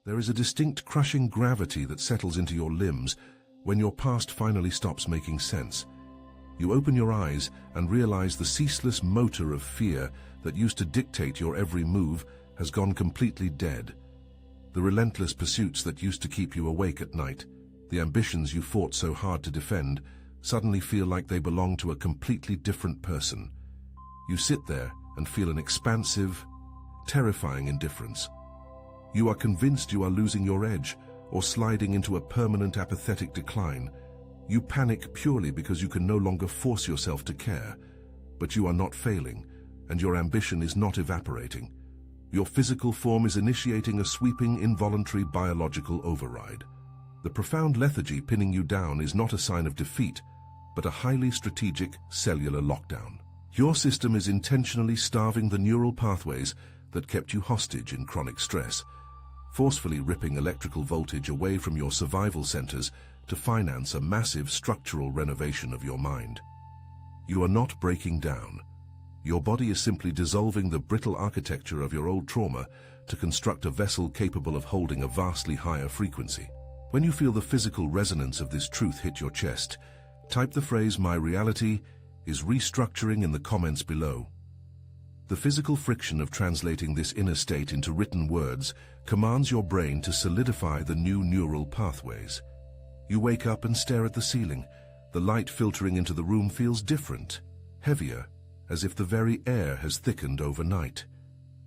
There is a distinct crushing gravity that settles into your limbs when your past finally stops making sense. You open your eyes and realize the ceaseless motor of fear that used to dictate your every move has gone completely dead. The relentless pursuits that used to keep you awake at night, the ambitions you fought so hard to defend, suddenly feel like they belong to a completely different person. You sit there and feel an expansive, terrifying indifference. You are convinced you are losing your edge or sliding into a permanent apathetic decline. You panic purely because you can no longer force yourself to care. But you are not failing, and your ambition is not evaporating. Your physical form is initiating a sweeping, involuntary biological override. The profound lethargy pinning you down is not a sign of defeat, but a highly strategic cellular lockdown. Your system is intentionally starving the neural pathways that kept you hostage in chronic stress, forcefully ripping electrical voltage away from your survival centers to finance a massive structural renovation of your mind. You are not breaking down. Your body is simply dissolving the brittle architecture of your old trauma to construct a vessel capable of holding a vastly higher frequency. When you feel the physical resonance of this truth hit your chest, type the phrase "My reality is restructuring" in the comments below. The physical friction of translating this inner state into written words commands your brain to solidify the new neural pathways. You wake up and stare at the ceiling. The light filtering into the room feels different, heavier, as if the very air has thickened overnight.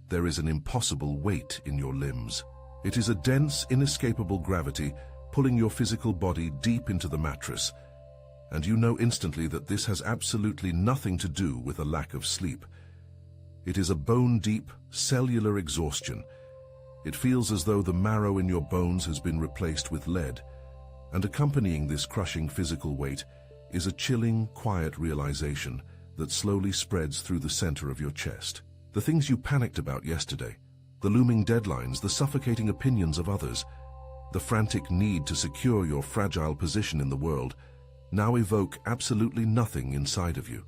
There is an impossible weight in your limbs. It is a dense, inescapable gravity pulling your physical body deep into the mattress, and you know instantly that this has absolutely nothing to do with a lack of sleep. It is a bone-deep, cellular exhaustion. It feels as though the marrow in your bones has been replaced with lead, and accompanying this crushing physical weight is a chilling, quiet realization that slowly spreads through the center of your chest. The things you panicked about yesterday, the looming deadlines, the suffocating opinions of others, the frantic need to secure your fragile position in the world, now evoke absolutely nothing inside of you.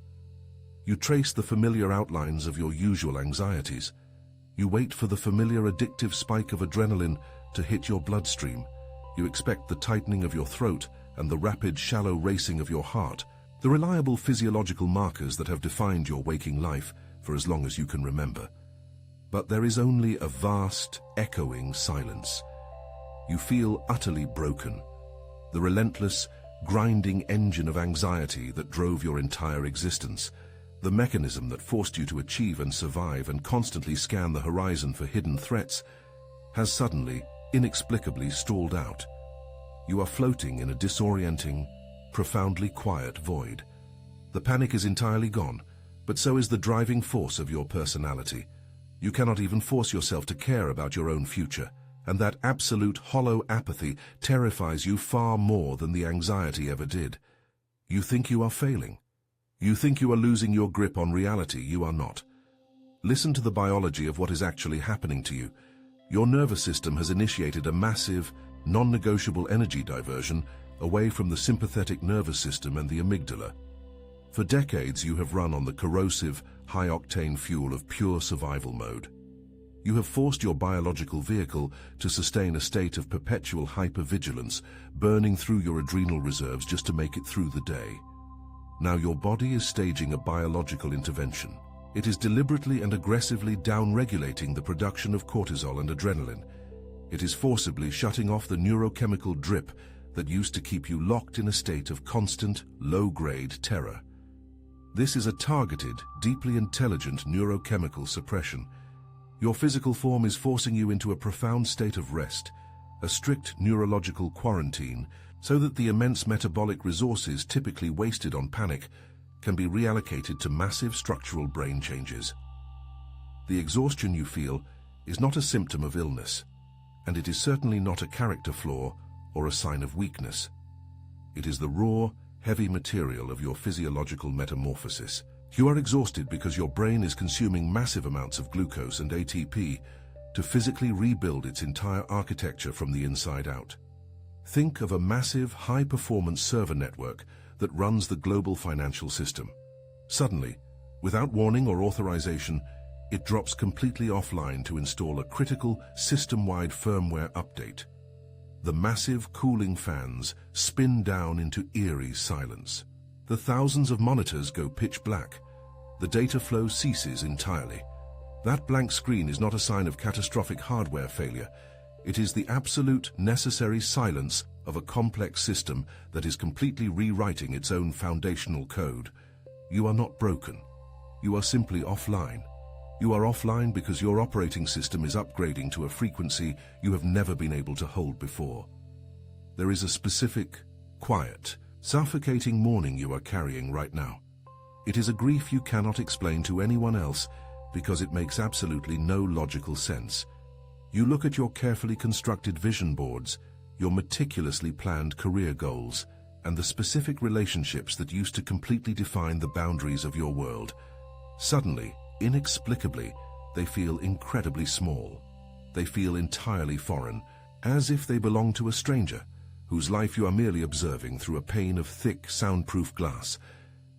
You trace the familiar outlines of your usual anxieties. You wait for the familiar addictive spike of adrenaline to hit your bloodstream. You expect the tightening of your throat and the rapid, shallow racing of your heart, the reliable physiological markers that have defined your waking life for as long as you can remember. But there is only a vast, echoing silence. You feel utterly broken. The relentless, grinding engine of anxiety that drove your entire existence, the mechanism that forced you to achieve and survive and constantly scan the horizon for hidden threats, has suddenly, inexplicably stalled out. You are floating in a disorienting, profoundly quiet void. The panic is entirely gone, but so is the driving force of your personality. You cannot even force yourself to care about your own future, and that absolute hollow apathy terrifies you far more than the anxiety ever did. You think you are failing. You think you are losing your grip on reality. You are not. Listen to the biology of what is actually happening to you. Your nervous system has initiated a massive, non-negotiable energy diversion away from the sympathetic nervous system and the amygdala. For decades you have run on the corrosive, high-octane fuel of pure survival mode. You have forced your biological vehicle to sustain a state of perpetual hypervigilance, burning through your adrenal reserves just to make it through the day. Now your body is staging a biological intervention. It is deliberately and aggressively down-regulating the production of cortisol and adrenaline. It is forcibly shutting off the neurochemical drip that used to keep you locked in a state of constant, low-grade terror. This is a targeted, deeply intelligent neurochemical suppression. Your physical form is forcing you into a profound state of rest, a strict neurological quarantine, so that the immense metabolic resources typically wasted on panic can be reallocated to massive structural brain changes. The exhaustion you feel is not a symptom of illness, and it is certainly not a character flaw or a sign of weakness. It is the raw, heavy material of your physiological metamorphosis. You are exhausted because your brain is consuming massive amounts of glucose and ATP to physically rebuild its entire architecture from the inside out. Think of a massive, high-performance server network that runs the global financial system. Suddenly, without warning or authorization, it drops completely offline to install a critical system-wide firmware update. The massive cooling fans spin down into eerie silence. The thousands of monitors go pitch black. The data flow ceases entirely. That blank screen is not a sign of catastrophic hardware failure. It is the absolute necessary silence of a complex system that is completely rewriting its own foundational code. You are not broken. You are simply offline. You are offline because your operating system is upgrading to a frequency you have never been able to hold before. There is a specific, quiet, suffocating mourning you are carrying right now. It is a grief you cannot explain to anyone else because it makes absolutely no logical sense. You look at your carefully constructed vision boards, your meticulously planned career goals, and the specific relationships that used to completely define the boundaries of your world. Suddenly, inexplicably, they feel incredibly small. They feel entirely foreign, as if they belong to a stranger, whose life you are merely observing through a pane of thick, soundproof glass.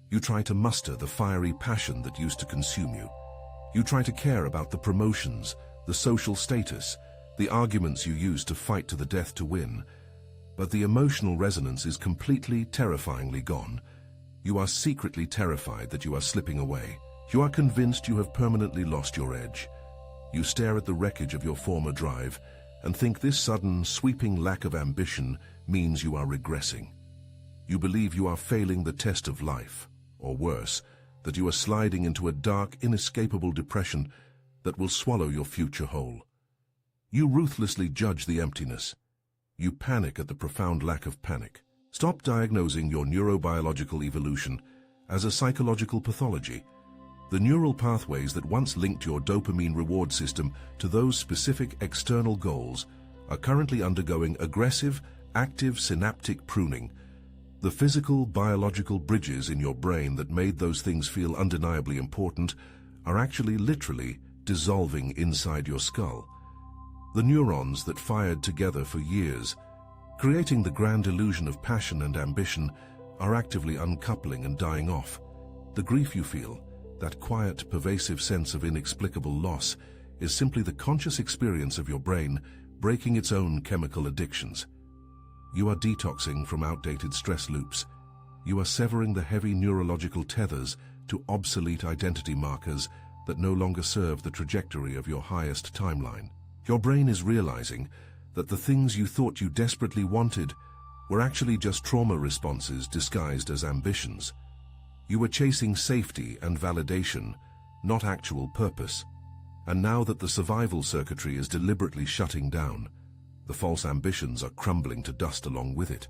You try to muster the fiery passion that used to consume you. You try to care about the promotions, the social status, the arguments you used to fight to the death to win. But the emotional resonance is completely, terrifyingly gone. You are secretly terrified that you are slipping away. You are convinced you have permanently lost your edge. You stare at the wreckage of your former drive and think this sudden, sweeping lack of ambition means you are regressing. You believe you are failing the test of life, or worse, that you are sliding into a dark, inescapable depression that will swallow your future whole. You ruthlessly judge the emptiness. You panic at the profound lack of panic. Stop diagnosing your neurobiological evolution as a psychological pathology. The neural pathways that once linked your dopamine reward system to those specific external goals are currently undergoing aggressive, active synaptic pruning. The physical, biological bridges in your brain that made those things feel undeniably important are actually literally dissolving inside your skull. The neurons that fired together for years, creating the grand illusion of passion and ambition, are actively uncoupling and dying off. The grief you feel, that quiet, pervasive sense of inexplicable loss, is simply the conscious experience of your brain breaking its own chemical addictions. You are detoxing from outdated stress loops. You are severing the heavy neurological tethers to obsolete identity markers that no longer serve the trajectory of your highest timeline. Your brain is realizing that the things you thought you desperately wanted were actually just trauma responses disguised as ambitions. You were chasing safety and validation, not actual purpose. And now that the survival circuitry is deliberately shutting down, the false ambitions are crumbling to dust along with it.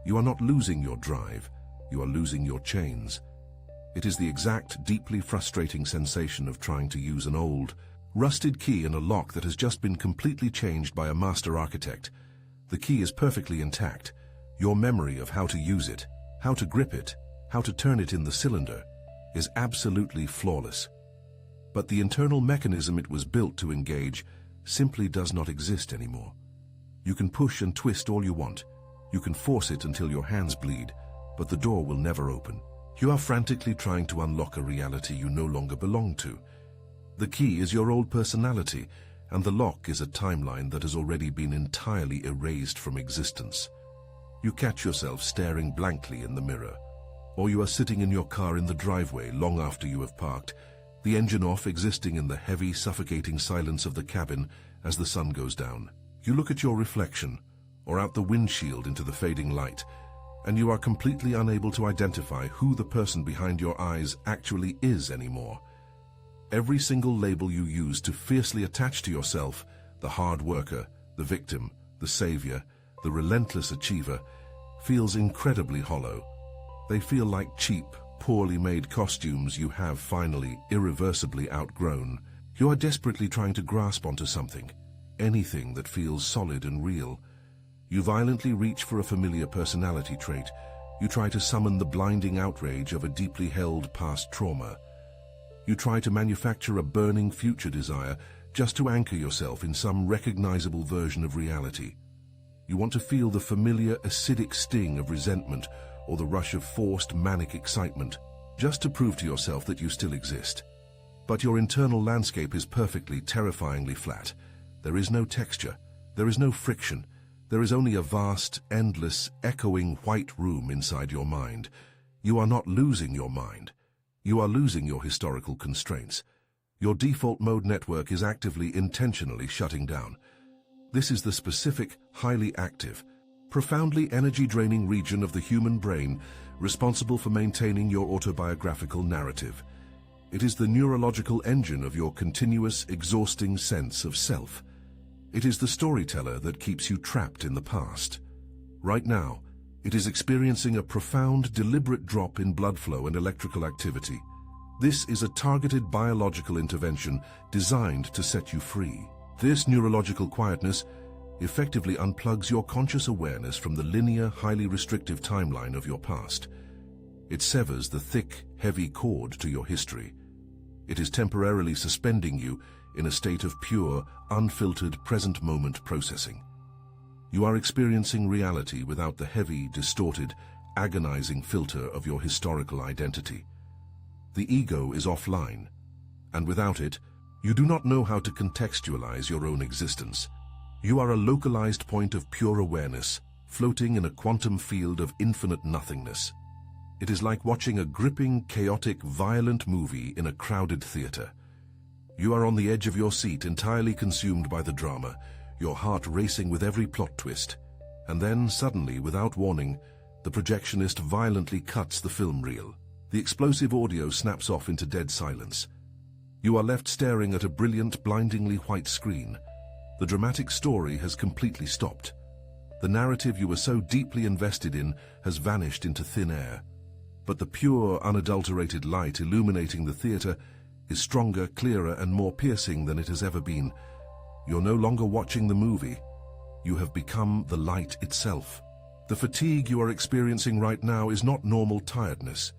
You are not losing your drive, you are losing your chains. It is the exact, deeply frustrating sensation of trying to use an old, rusted key in a lock that has just been completely changed by a master architect. The key is perfectly intact. Your memory of how to use it, how to grip it, how to turn it in the cylinder, is absolutely flawless. But the internal mechanism it was built to engage simply does not exist anymore. You can push and twist all you want. You can force it until your hands bleed, but the door will never open. You are frantically trying to unlock a reality you no longer belong to. The key is your old personality, and the lock is a timeline that has already been entirely erased from existence. You catch yourself staring blankly in the mirror, or you are sitting in your car in the driveway long after you have parked, the engine off, existing in the heavy, suffocating silence of the cabin as the sun goes down. You look at your reflection, or out the windshield into the fading light, and you are completely unable to identify who the person behind your eyes actually is anymore. Every single label you use to fiercely attach to yourself, the hard worker, the victim, the savior, the relentless achiever, feels incredibly hollow. They feel like cheap, poorly made costumes you have finally, irreversibly outgrown. You are desperately trying to grasp onto something, anything that feels solid and real. You violently reach for a familiar personality trait. You try to summon the blinding outrage of a deeply held past trauma. You try to manufacture a burning future desire just to anchor yourself in some recognizable version of reality. You want to feel the familiar acidic sting of resentment or the rush of forced manic excitement, just to prove to yourself that you still exist. But your internal landscape is perfectly, terrifyingly flat. There is no texture. There is no friction. There is only a vast, endless, echoing white room inside your mind. You are not losing your mind. You are losing your historical constraints. Your default mode network is actively, intentionally shutting down. This is the specific, highly active, profoundly energy-draining region of the human brain responsible for maintaining your autobiographical narrative. It is the neurological engine of your continuous, exhausting sense of self. It is the storyteller that keeps you trapped in the past. Right now, it is experiencing a profound, deliberate drop in blood flow and electrical activity. This is a targeted biological intervention designed to set you free. This neurological quietness effectively unplugs your conscious awareness from the linear, highly restrictive timeline of your past. It severs the thick, heavy cord to your history. It is temporarily suspending you in a state of pure, unfiltered, present-moment processing. You are experiencing reality without the heavy, distorted, agonizing filter of your historical identity. The ego is offline, and without it, you do not know how to contextualize your own existence. You are a localized point of pure awareness, floating in a quantum field of infinite nothingness. It is like watching a gripping, chaotic, violent movie in a crowded theater. You are on the edge of your seat, entirely consumed by the drama, your heart racing with every plot twist. And then, suddenly, without warning, the projectionist violently cuts the film reel. The explosive audio snaps off into dead silence. You are left staring at a brilliant, blindingly white screen. The dramatic story has completely stopped. The narrative you were so deeply invested in has vanished into thin air. But the pure, unadulterated light illuminating the theater is stronger, clearer, and more piercing than it has ever been. You're no longer watching the movie. You have become the light itself. The fatigue you are experiencing right now is not normal tiredness.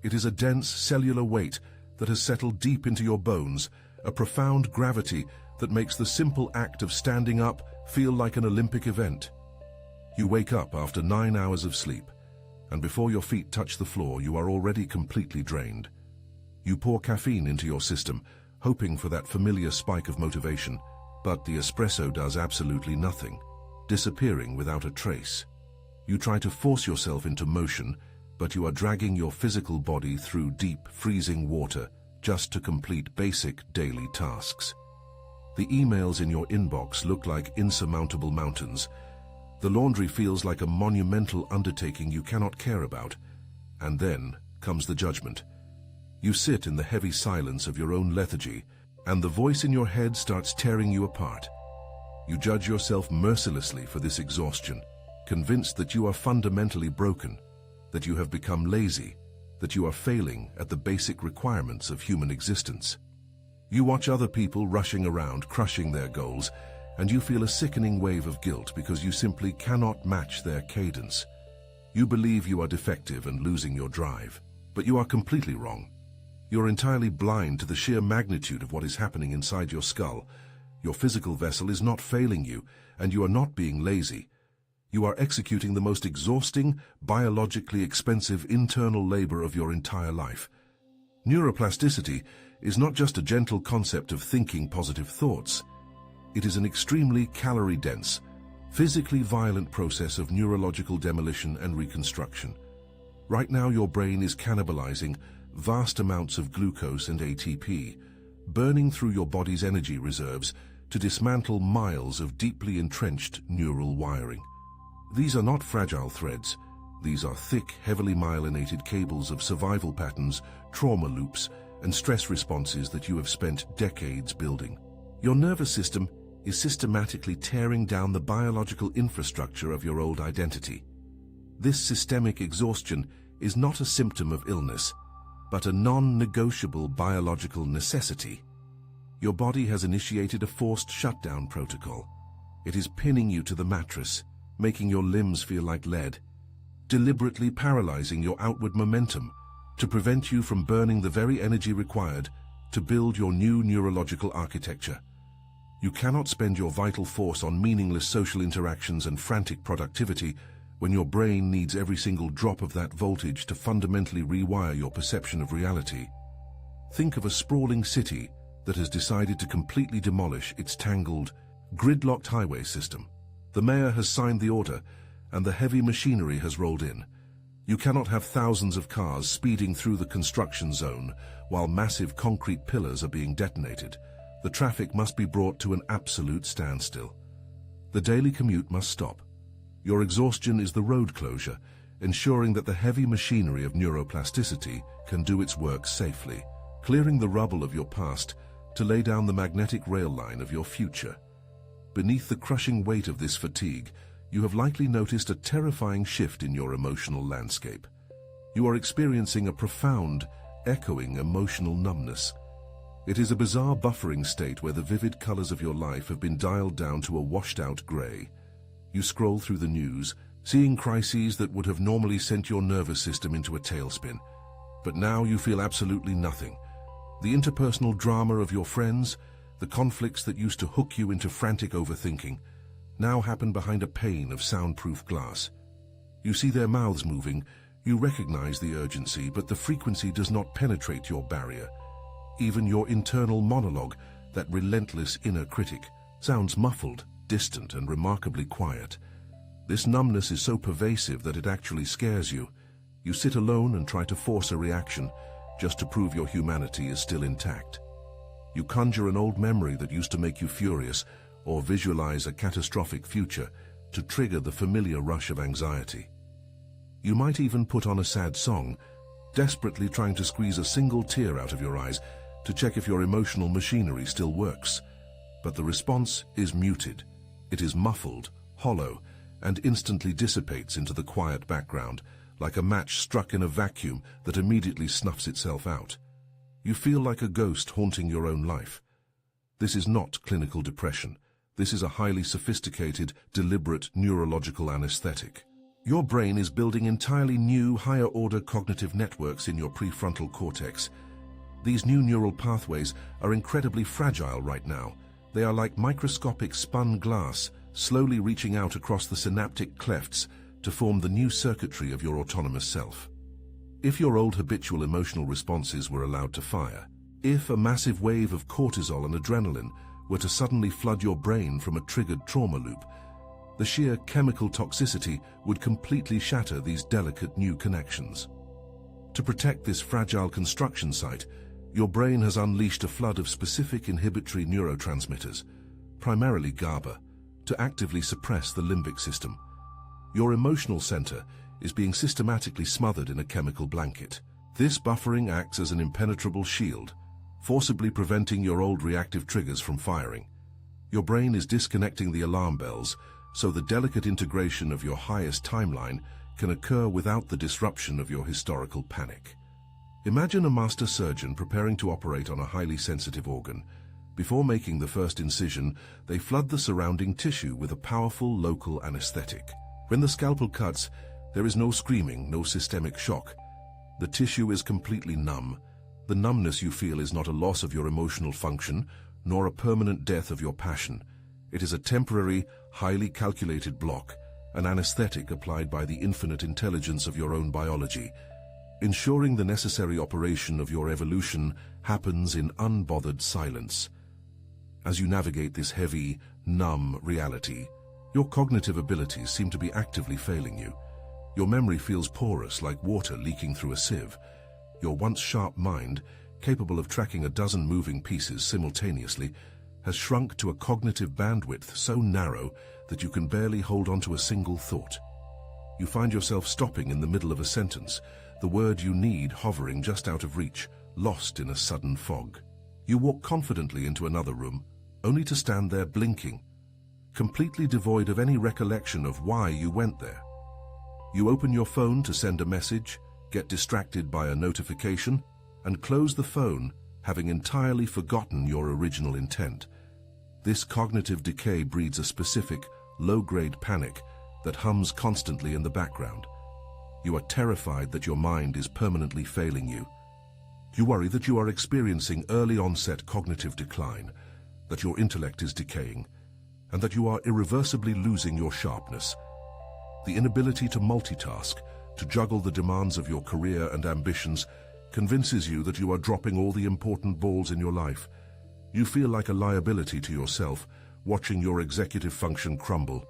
It is a dense, cellular weight that has settled deep into your bones, a profound gravity that makes the simple act of standing up feel like an Olympic event. You wake up after 9 hours of sleep, and before your feet touch the floor, you are already completely drained. You pour caffeine into your system, hoping for that familiar spike of motivation, but the espresso does absolutely nothing, disappearing without a trace. You try to force yourself into motion, but you are dragging your physical body through deep, freezing water just to complete basic daily tasks. The emails in your inbox look like insurmountable mountains. The laundry feels like a monumental undertaking you cannot care about. And then comes the judgment. You sit in the heavy silence of your own lethargy, and the voice in your head starts tearing you apart. You judge yourself mercilessly for this exhaustion, convinced that you are fundamentally broken, that you have become lazy, that you are failing at the basic requirements of human existence. You watch other people rushing around, crushing their goals, and you feel a sickening wave of guilt because you simply cannot match their cadence. You believe you are defective and losing your drive, but you are completely wrong. You're entirely blind to the sheer magnitude of what is happening inside your skull. Your physical vessel is not failing you, and you are not being lazy. You are executing the most exhausting, biologically expensive internal labor of your entire life. Neuroplasticity is not just a gentle concept of thinking positive thoughts. It is an extremely calorie-dense, physically violent process of neurological demolition and reconstruction. Right now, your brain is cannibalizing vast amounts of glucose and ATP, burning through your body's energy reserves to dismantle miles of deeply entrenched neural wiring. These are not fragile threads. These are thick, heavily myelinated cables of survival patterns, trauma loops, and stress responses that you have spent decades building. Your nervous system is systematically tearing down the biological infrastructure of your old identity. This systemic exhaustion is not a symptom of illness, but a non-negotiable biological necessity. Your body has initiated a forced shutdown protocol. It is pinning you to the mattress, making your limbs feel like lead, deliberately paralyzing your outward momentum to prevent you from burning the very energy required to build your new neurological architecture. You cannot spend your vital force on meaningless social interactions and frantic productivity when your brain needs every single drop of that voltage to fundamentally rewire your perception of reality. Think of a sprawling city that has decided to completely demolish its tangled, gridlocked highway system. The mayor has signed the order, and the heavy machinery has rolled in. You cannot have thousands of cars speeding through the construction zone while massive concrete pillars are being detonated. The traffic must be brought to an absolute standstill. The daily commute must stop. Your exhaustion is the road closure, ensuring that the heavy machinery of neuroplasticity can do its work safely, clearing the rubble of your past to lay down the magnetic rail line of your future. Beneath the crushing weight of this fatigue, you have likely noticed a terrifying shift in your emotional landscape. You are experiencing a profound, echoing emotional numbness. It is a bizarre buffering state where the vivid colors of your life have been dialed down to a washed-out gray. You scroll through the news, seeing crises that would have normally sent your nervous system into a tailspin. But now you feel absolutely nothing. The interpersonal drama of your friends, the conflicts that used to hook you into frantic overthinking, now happen behind a pane of soundproof glass. You see their mouths moving, you recognize the urgency, but the frequency does not penetrate your barrier. Even your internal monologue, that relentless inner critic, sounds muffled, distant, and remarkably quiet. This numbness is so pervasive that it actually scares you. You sit alone and try to force a reaction, just to prove your humanity is still intact. You conjure an old memory that used to make you furious, or visualize a catastrophic future to trigger the familiar rush of anxiety. You might even put on a sad song, desperately trying to squeeze a single tear out of your eyes to check if your emotional machinery still works. But the response is muted. It is muffled, hollow, and instantly dissipates into the quiet background, like a match struck in a vacuum that immediately snuffs itself out. You feel like a ghost haunting your own life. This is not clinical depression. This is a highly sophisticated, deliberate neurological anesthetic. Your brain is building entirely new, higher-order cognitive networks in your prefrontal cortex. These new neural pathways are incredibly fragile right now. They are like microscopic spun glass, slowly reaching out across the synaptic clefts to form the new circuitry of your autonomous self. If your old habitual emotional responses were allowed to fire, if a massive wave of cortisol and adrenaline were to suddenly flood your brain from a triggered trauma loop, the sheer chemical toxicity would completely shatter these delicate new connections. To protect this fragile construction site, your brain has unleashed a flood of specific inhibitory neurotransmitters, primarily GABA, to actively suppress the limbic system. Your emotional center is being systematically smothered in a chemical blanket. This buffering acts as an impenetrable shield, forcibly preventing your old reactive triggers from firing. Your brain is disconnecting the alarm bells, so the delicate integration of your highest timeline can occur without the disruption of your historical panic. Imagine a master surgeon preparing to operate on a highly sensitive organ. Before making the first incision, they flood the surrounding tissue with a powerful local anesthetic. When the scalpel cuts, there is no screaming, no systemic shock. The tissue is completely numb. The numbness you feel is not a loss of your emotional function, nor a permanent death of your passion. It is a temporary, highly calculated block, an anesthetic applied by the infinite intelligence of your own biology. Ensuring the necessary operation of your evolution happens in unbothered silence. As you navigate this heavy, numb reality, your cognitive abilities seem to be actively failing you. Your memory feels porous, like water leaking through a sieve. Your once sharp mind, capable of tracking a dozen moving pieces simultaneously, has shrunk to a cognitive bandwidth so narrow that you can barely hold on to a single thought. You find yourself stopping in the middle of a sentence, the word you need hovering just out of reach, lost in a sudden fog. You walk confidently into another room, only to stand there blinking, completely devoid of any recollection of why you went there. You open your phone to send a message, get distracted by a notification, and close the phone, having entirely forgotten your original intent. This cognitive decay breeds a specific, low-grade panic that hums constantly in the background. You are terrified that your mind is permanently failing you. You worry that you are experiencing early-onset cognitive decline, that your intellect is decaying, and that you are irreversibly losing your sharpness. The inability to multitask, to juggle the demands of your career and ambitions, convinces you that you are dropping all the important balls in your life. You feel like a liability to yourself, watching your executive function crumble,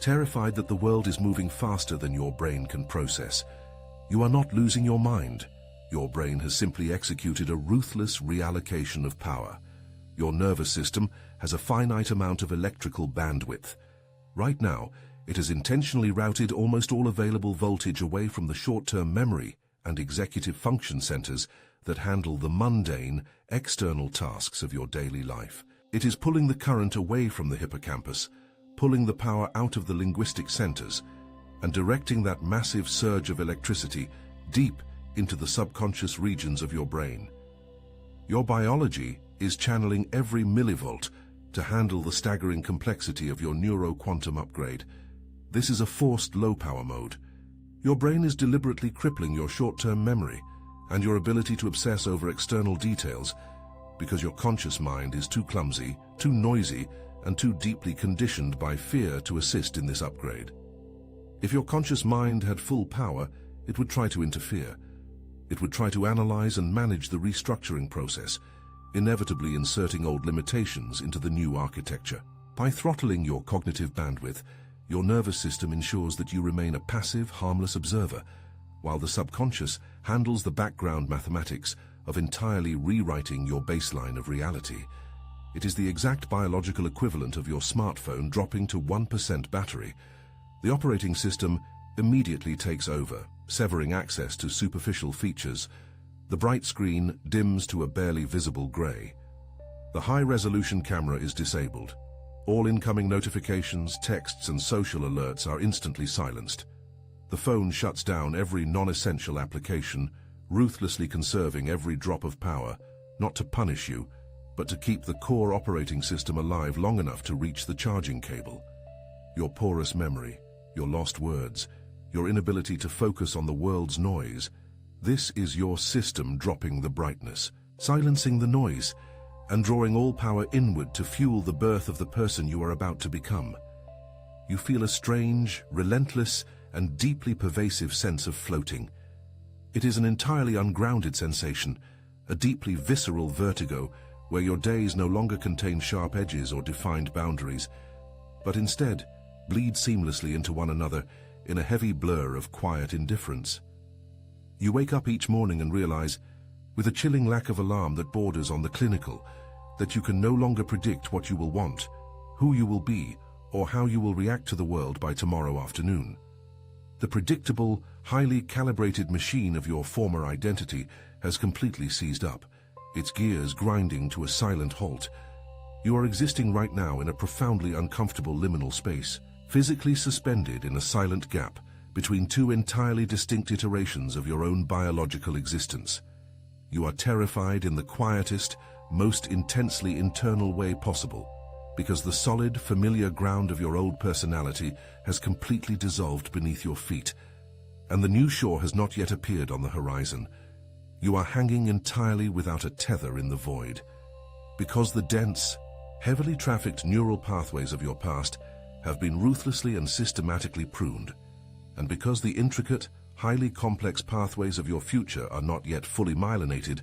terrified that the world is moving faster than your brain can process. You are not losing your mind. Your brain has simply executed a ruthless reallocation of power. Your nervous system has a finite amount of electrical bandwidth. Right now, it has intentionally routed almost all available voltage away from the short-term memory and executive function centers that handle the mundane, external tasks of your daily life. It is pulling the current away from the hippocampus, pulling the power out of the linguistic centers, and directing that massive surge of electricity deep into the subconscious regions of your brain. Your biology is channeling every millivolt to handle the staggering complexity of your neuro-quantum upgrade. This is a forced low-power mode. Your brain is deliberately crippling your short-term memory and your ability to obsess over external details because your conscious mind is too clumsy, too noisy, and too deeply conditioned by fear to assist in this upgrade. If your conscious mind had full power, it would try to interfere. It would try to analyze and manage the restructuring process, inevitably inserting old limitations into the new architecture. By throttling your cognitive bandwidth, your nervous system ensures that you remain a passive, harmless observer, while the subconscious handles the background mathematics of entirely rewriting your baseline of reality. It is the exact biological equivalent of your smartphone dropping to 1% battery. The operating system immediately takes over, severing access to superficial features. The bright screen dims to a barely visible gray. The high-resolution camera is disabled. All incoming notifications, texts, and social alerts are instantly silenced. The phone shuts down every non-essential application, ruthlessly conserving every drop of power, not to punish you, but to keep the core operating system alive long enough to reach the charging cable. Your porous memory, your lost words, your inability to focus on the world's noise, this is your system dropping the brightness, silencing the noise, and drawing all power inward to fuel the birth of the person you are about to become. You feel a strange, relentless, and deeply pervasive sense of floating. It is an entirely ungrounded sensation, a deeply visceral vertigo where your days no longer contain sharp edges or defined boundaries, but instead bleed seamlessly into one another in a heavy blur of quiet indifference. You wake up each morning and realize, with a chilling lack of alarm that borders on the clinical, that you can no longer predict what you will want, who you will be, or how you will react to the world by tomorrow afternoon. The predictable, highly calibrated machine of your former identity has completely seized up, its gears grinding to a silent halt. You are existing right now in a profoundly uncomfortable liminal space, physically suspended in a silent gap between two entirely distinct iterations of your own biological existence. You are terrified in the quietest, most intensely internal way possible, because the solid, familiar ground of your old personality has completely dissolved beneath your feet, and the new shore has not yet appeared on the horizon. You are hanging entirely without a tether in the void, because the dense, heavily trafficked neural pathways of your past have been ruthlessly and systematically pruned, and because the intricate, highly complex pathways of your future are not yet fully myelinated,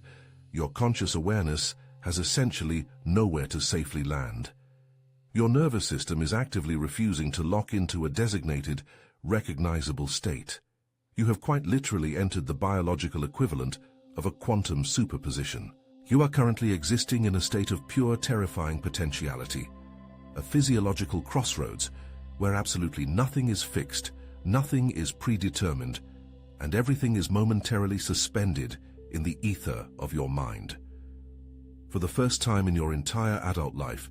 your conscious awareness has essentially nowhere to safely land. Your nervous system is actively refusing to lock into a designated, recognizable state. You have quite literally entered the biological equivalent of a quantum superposition. You are currently existing in a state of pure, terrifying potentiality, a physiological crossroads where absolutely nothing is fixed, nothing is predetermined, and everything is momentarily suspended in the ether of your mind. For the first time in your entire adult life,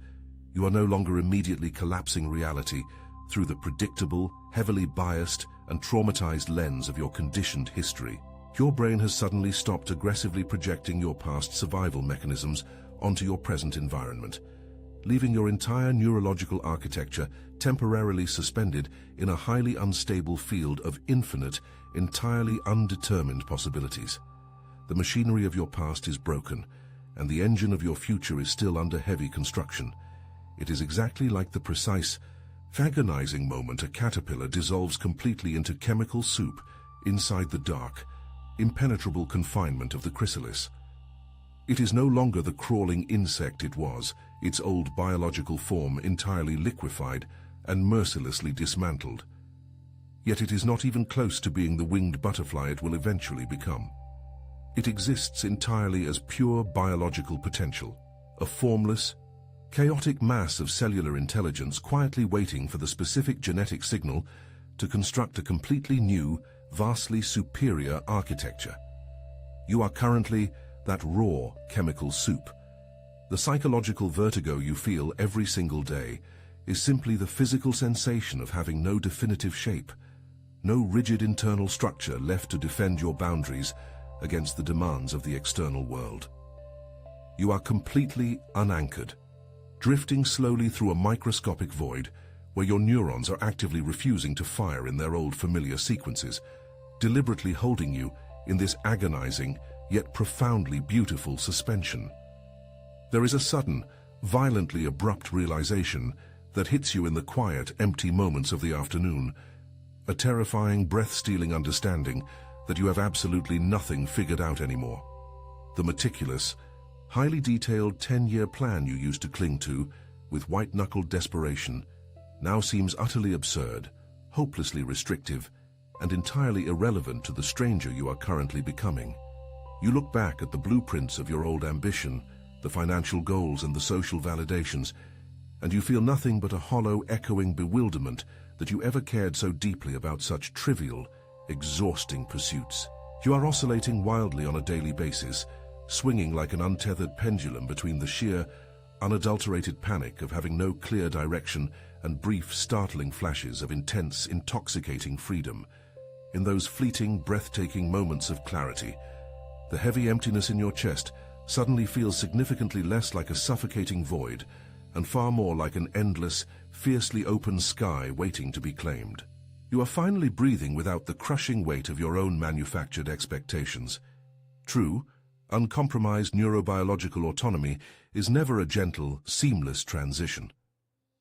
you are no longer immediately collapsing reality through the predictable, heavily biased, and traumatized lens of your conditioned history. Your brain has suddenly stopped aggressively projecting your past survival mechanisms onto your present environment, leaving your entire neurological architecture temporarily suspended in a highly unstable field of infinite, entirely undetermined possibilities. The machinery of your past is broken, and the engine of your future is still under heavy construction. It is exactly like the precise, agonizing moment a caterpillar dissolves completely into chemical soup inside the dark, impenetrable confinement of the chrysalis. It is no longer the crawling insect it was, its old biological form entirely liquefied and mercilessly dismantled. Yet it is not even close to being the winged butterfly it will eventually become. It exists entirely as pure biological potential, a formless, chaotic mass of cellular intelligence quietly waiting for the specific genetic signal to construct a completely new, vastly superior architecture. You are currently that raw chemical soup. The psychological vertigo you feel every single day is simply the physical sensation of having no definitive shape, no rigid internal structure left to defend your boundaries against the demands of the external world. You are completely unanchored, drifting slowly through a microscopic void where your neurons are actively refusing to fire in their old familiar sequences, deliberately holding you in this agonizing yet profoundly beautiful suspension. There is a sudden, violently abrupt realization that hits you in the quiet, empty moments of the afternoon, a terrifying, breath-stealing understanding that you have absolutely nothing figured out anymore. The meticulous, highly detailed 10-year plan you used to cling to with white-knuckled desperation now seems utterly absurd, hopelessly restrictive, and entirely irrelevant to the stranger you are currently becoming. You look back at the blueprints of your old ambition, the financial goals and the social validations, and you feel nothing but a hollow, echoing bewilderment that you ever cared so deeply about such trivial, exhausting pursuits. You are oscillating wildly on a daily basis, swinging like an untethered pendulum between the sheer, unadulterated panic of having no clear direction and brief, startling flashes of intense, intoxicating freedom. In those fleeting, breathtaking moments of clarity, the heavy emptiness in your chest suddenly feels significantly less like a suffocating void and far more like an endless, fiercely open sky waiting to be claimed. You are finally breathing without the crushing weight of your own manufactured expectations. True, uncompromised neurobiological autonomy is never a gentle, seamless transition.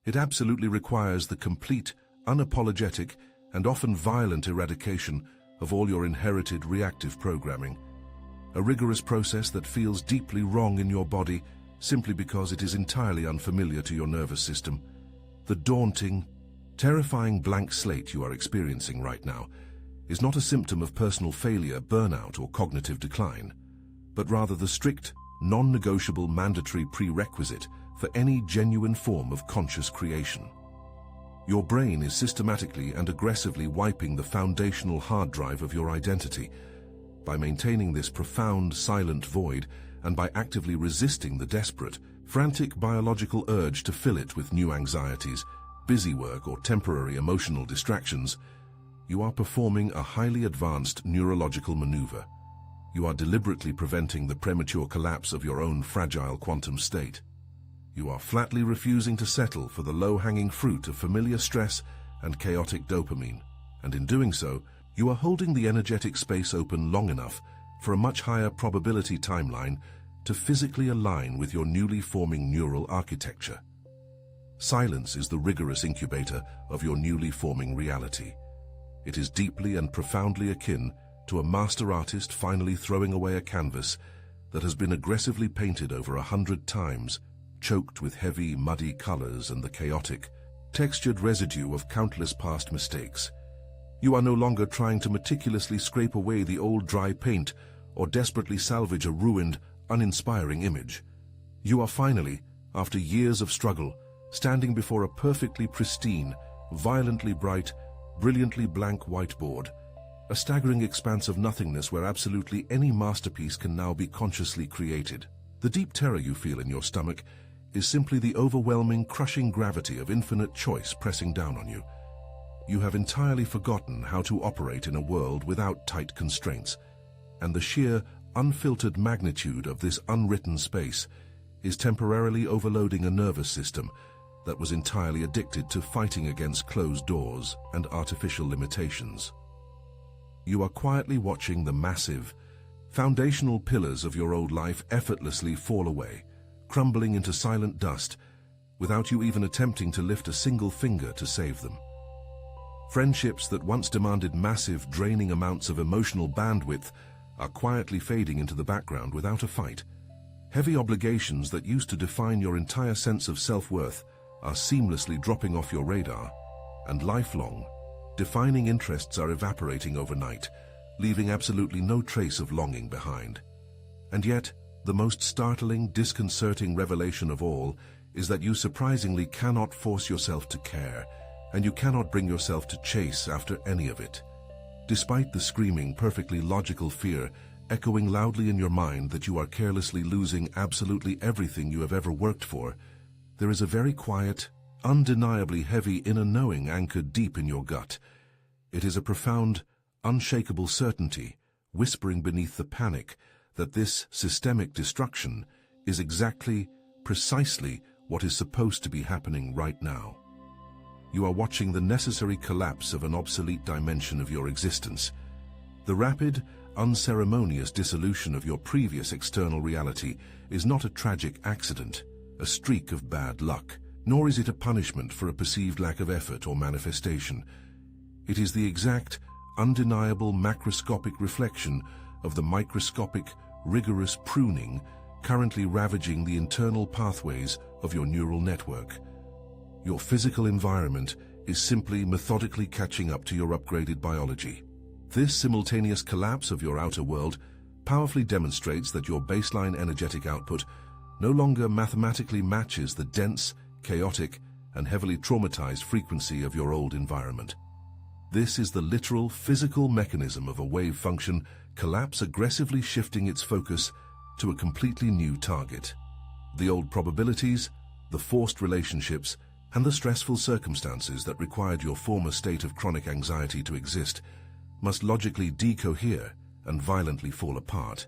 It absolutely requires the complete, unapologetic, and often violent eradication of all your inherited reactive programming. A rigorous process that feels deeply wrong in your body simply because it is entirely unfamiliar to your nervous system. The daunting, terrifying blank slate you are experiencing right now is not a symptom of personal failure, burnout, or cognitive decline, but rather the strict, non-negotiable mandatory prerequisite for any genuine form of conscious creation. Your brain is systematically and aggressively wiping the foundational hard drive of your identity. By maintaining this profound, silent void, and by actively resisting the desperate, frantic biological urge to fill it with new anxieties, busy work, or temporary emotional distractions, you are performing a highly advanced neurological maneuver. You are deliberately preventing the premature collapse of your own fragile quantum state. You are flatly refusing to settle for the low-hanging fruit of familiar stress and chaotic dopamine, and in doing so, you are holding the energetic space open long enough for a much higher probability timeline to physically align with your newly forming neural architecture. Silence is the rigorous incubator of your newly forming reality. It is deeply and profoundly akin to a master artist finally throwing away a canvas that has been aggressively painted over 100 times, choked with heavy, muddy colors and the chaotic, textured residue of countless past mistakes. You are no longer trying to meticulously scrape away the old dry paint or desperately salvage a ruined, uninspiring image. You are finally, after years of struggle, standing before a perfectly pristine, violently bright, brilliantly blank whiteboard, a staggering expanse of nothingness where absolutely any masterpiece can now be consciously created. The deep terror you feel in your stomach is simply the overwhelming, crushing gravity of infinite choice pressing down on you. You have entirely forgotten how to operate in a world without tight constraints, and the sheer, unfiltered magnitude of this unwritten space is temporarily overloading a nervous system that was entirely addicted to fighting against closed doors and artificial limitations. You are quietly watching the massive, foundational pillars of your old life effortlessly fall away, crumbling into silent dust, without you even attempting to lift a single finger to save them. Friendships that once demanded massive, draining amounts of emotional bandwidth are quietly fading into the background without a fight. Heavy obligations that used to define your entire sense of self-worth are seamlessly dropping off your radar, and lifelong, defining interests are evaporating overnight, leaving absolutely no trace of longing behind. And yet, the most startling, disconcerting revelation of all is that you surprisingly cannot force yourself to care, and you cannot bring yourself to chase after any of it. Despite the screaming, perfectly logical fear echoing loudly in your mind that you are carelessly losing absolutely everything you have ever worked for, there is a very quiet, undeniably heavy inner knowing anchored deep in your gut. It is a profound, unshakable certainty, whispering beneath the panic, that this systemic destruction is exactly, precisely what is supposed to be happening right now. You are watching the necessary collapse of an obsolete dimension of your existence. The rapid, unceremonious dissolution of your previous external reality is not a tragic accident, a streak of bad luck, nor is it a punishment for a perceived lack of effort or manifestation. It is the exact, undeniable macroscopic reflection of the microscopic, rigorous pruning currently ravaging the internal pathways of your neural network. Your physical environment is simply methodically catching up to your upgraded biology. This simultaneous collapse of your outer world powerfully demonstrates that your baseline energetic output no longer mathematically matches the dense, chaotic, and heavily traumatized frequency of your old environment. This is the literal physical mechanism of a wave function collapse aggressively shifting its focus to a completely new target. The old probabilities, the forced relationships, and the stressful circumstances that required your former state of chronic anxiety to exist must logically decohere and violently fall apart.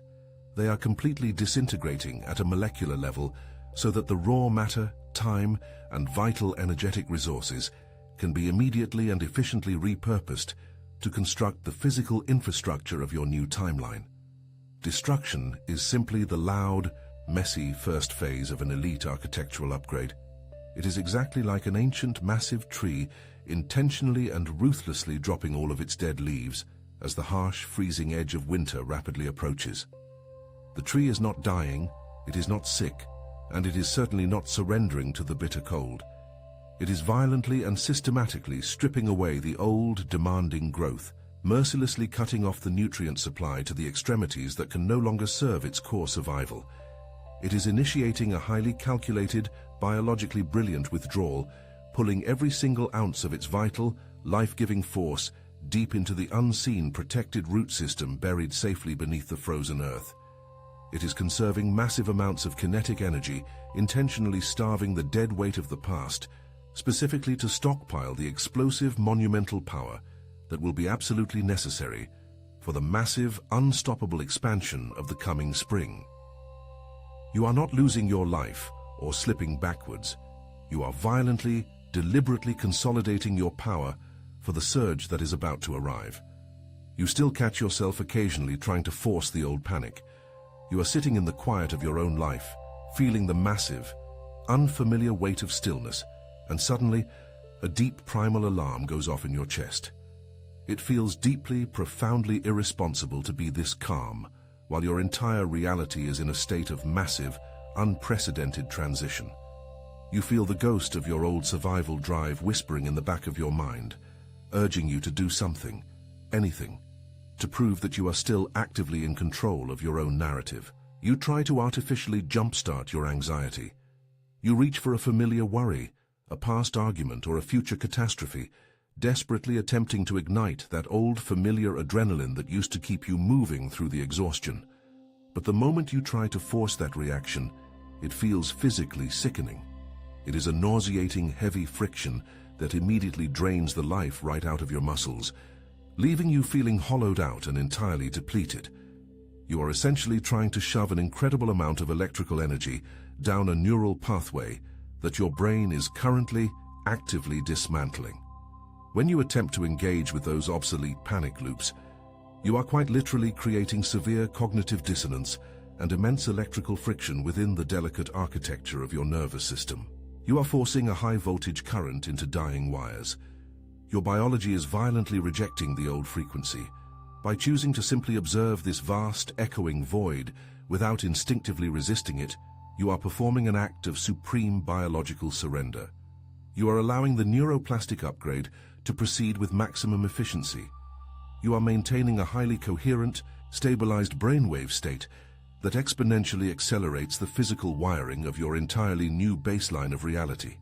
They are completely disintegrating at a molecular level so that the raw matter, time, and vital energetic resources can be immediately and efficiently repurposed to construct the physical infrastructure of your new timeline. Destruction is simply the loud, messy first phase of an elite architectural upgrade. It is exactly like an ancient, massive tree intentionally and ruthlessly dropping all of its dead leaves as the harsh, freezing edge of winter rapidly approaches. The tree is not dying, it is not sick, and it is certainly not surrendering to the bitter cold. It is violently and systematically stripping away the old, demanding growth, mercilessly cutting off the nutrient supply to the extremities that can no longer serve its core survival. It is initiating a highly calculated, biologically brilliant withdrawal, pulling every single ounce of its vital, life-giving force deep into the unseen protected root system buried safely beneath the frozen earth. It is conserving massive amounts of kinetic energy, intentionally starving the dead weight of the past, specifically to stockpile the explosive monumental power that will be absolutely necessary for the massive, unstoppable expansion of the coming spring. You are not losing your life or slipping backwards. You are violently, deliberately consolidating your power for the surge that is about to arrive. You still catch yourself occasionally trying to force the old panic. You are sitting in the quiet of your own life, feeling the massive, unfamiliar weight of stillness, and suddenly, a deep primal alarm goes off in your chest. It feels deeply, profoundly irresponsible to be this calm, while your entire reality is in a state of massive, unprecedented transition. You feel the ghost of your old survival drive whispering in the back of your mind, urging you to do something, anything, to prove that you are still actively in control of your own narrative. You try to artificially jumpstart your anxiety. You reach for a familiar worry, a past argument, or a future catastrophe, desperately attempting to ignite that old familiar adrenaline that used to keep you moving through the exhaustion. But the moment you try to force that reaction, it feels physically sickening. It is a nauseating, heavy friction that immediately drains the life right out of your muscles, leaving you feeling hollowed out and entirely depleted. You are essentially trying to shove an incredible amount of electrical energy down a neural pathway that your brain is currently actively dismantling. When you attempt to engage with those obsolete panic loops, you are quite literally creating severe cognitive dissonance and immense electrical friction within the delicate architecture of your nervous system. You are forcing a high-voltage current into dying wires. Your biology is violently rejecting the old frequency, By choosing to simply observe this vast, echoing void without instinctively resisting it, you are performing an act of supreme biological surrender. You are allowing the neuroplastic upgrade to proceed with maximum efficiency. You are maintaining a highly coherent, stabilized brainwave state that exponentially accelerates the physical wiring of your entirely new baseline of reality.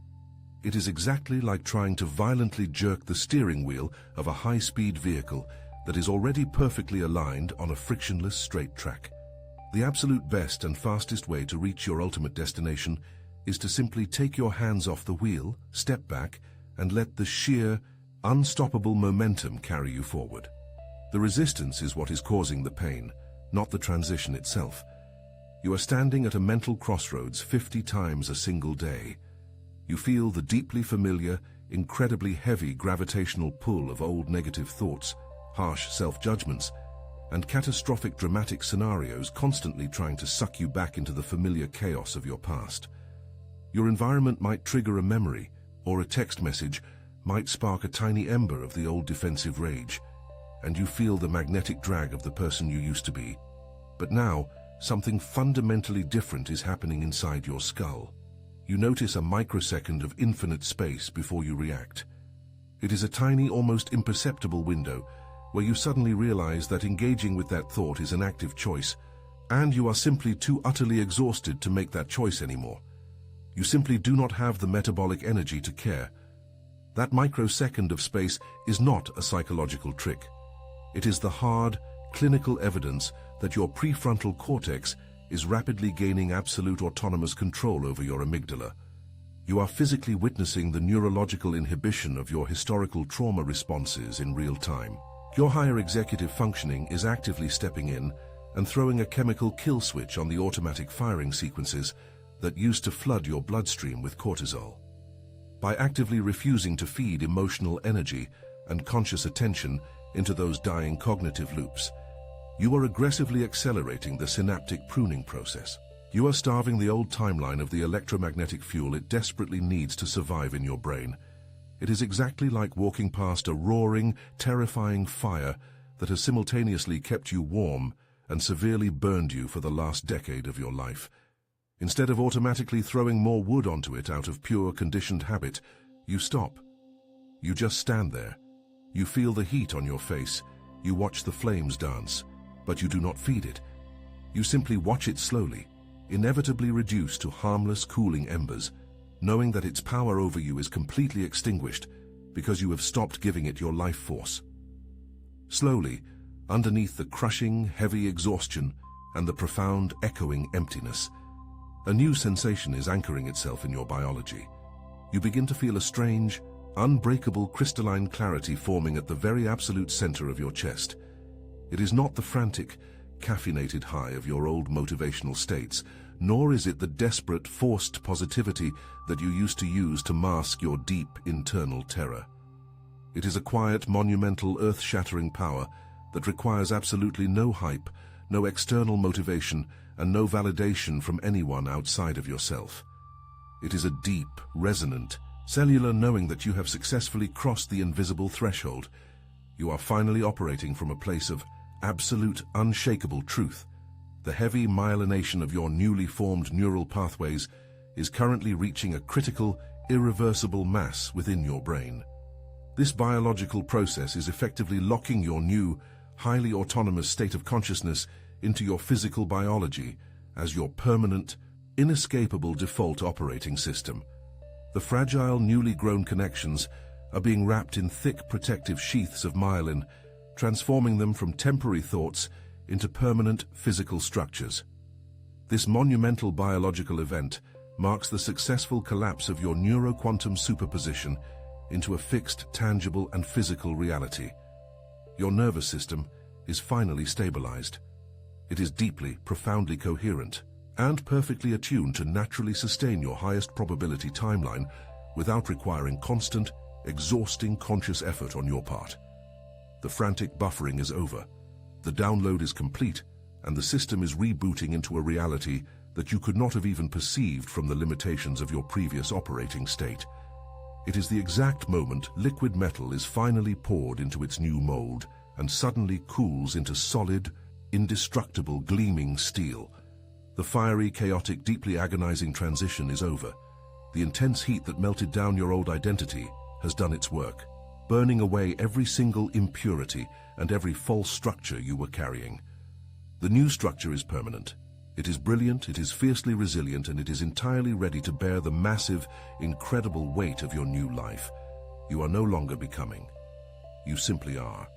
It is exactly like trying to violently jerk the steering wheel of a high-speed vehicle that is already perfectly aligned on a frictionless straight track. The absolute best and fastest way to reach your ultimate destination is to simply take your hands off the wheel, step back, and let the sheer, unstoppable momentum carry you forward. The resistance is what is causing the pain, not the transition itself. You are standing at a mental crossroads 50 times a single day. You feel the deeply familiar, incredibly heavy gravitational pull of old negative thoughts, harsh self-judgments, and catastrophic dramatic scenarios constantly trying to suck you back into the familiar chaos of your past. Your environment might trigger a memory, or a text message might spark a tiny ember of the old defensive rage, and you feel the magnetic drag of the person you used to be. But now, something fundamentally different is happening inside your skull. You notice a microsecond of infinite space before you react. It is a tiny, almost imperceptible window where you suddenly realize that engaging with that thought is an active choice, and you are simply too utterly exhausted to make that choice anymore. You simply do not have the metabolic energy to care. That microsecond of space is not a psychological trick. It is the hard, clinical evidence that your prefrontal cortex is rapidly gaining absolute autonomous control over your amygdala. You are physically witnessing the neurological inhibition of your historical trauma responses in real time. Your higher executive functioning is actively stepping in and throwing a chemical kill switch on the automatic firing sequences that used to flood your bloodstream with cortisol. By actively refusing to feed emotional energy and conscious attention into those dying cognitive loops, you are aggressively accelerating the synaptic pruning process. You are starving the old timeline of the electromagnetic fuel it desperately needs to survive in your brain. It is exactly like walking past a roaring, terrifying fire that has simultaneously kept you warm and severely burned you for the last decade of your life. Instead of automatically throwing more wood onto it out of pure conditioned habit, you stop. You just stand there. You feel the heat on your face. You watch the flames dance, but you do not feed it. You simply watch it slowly, inevitably reduce to harmless, cooling embers, knowing that its power over you is completely extinguished because you have stopped giving it your life force. Slowly, underneath the crushing, heavy exhaustion and the profound, echoing emptiness, a new sensation is anchoring itself in your biology. You begin to feel a strange, unbreakable crystalline clarity forming at the very absolute center of your chest. It is not the frantic, caffeinated high of your old motivational states, nor is it the desperate, forced positivity that you used to use to mask your deep internal terror. It is a quiet, monumental, earth-shattering power that requires absolutely no hype, no external motivation, and no validation from anyone outside of yourself. It is a deep, resonant, cellular knowing that you have successfully crossed the invisible threshold. You are finally operating from a place of absolute, unshakable truth. The heavy myelination of your newly formed neural pathways is currently reaching a critical, irreversible mass within your brain. This biological process is effectively locking your new, highly autonomous state of consciousness into your physical biology as your permanent, inescapable default operating system. The fragile, newly grown connections are being wrapped in thick protective sheaths of myelin, transforming them from temporary thoughts into permanent physical structures. This monumental biological event marks the successful collapse of your neuroquantum superposition into a fixed, tangible, and physical reality. Your nervous system is finally stabilized. It is deeply, profoundly coherent, and perfectly attuned to naturally sustain your highest probability timeline without requiring constant, exhausting conscious effort on your part. The frantic buffering is over. The download is complete, and the system is rebooting into a reality that you could not have even perceived from the limitations of your previous operating state. It is the exact moment liquid metal is finally poured into its new mold, and suddenly cools into solid, indestructible, gleaming steel. The fiery, chaotic, deeply agonizing transition is over. The intense heat that melted down your old identity has done its work, burning away every single impurity and every false structure you were carrying. The new structure is permanent. It is brilliant, it is fiercely resilient, and it is entirely ready to bear the massive, incredible weight of your new life. You are no longer becoming. You simply are.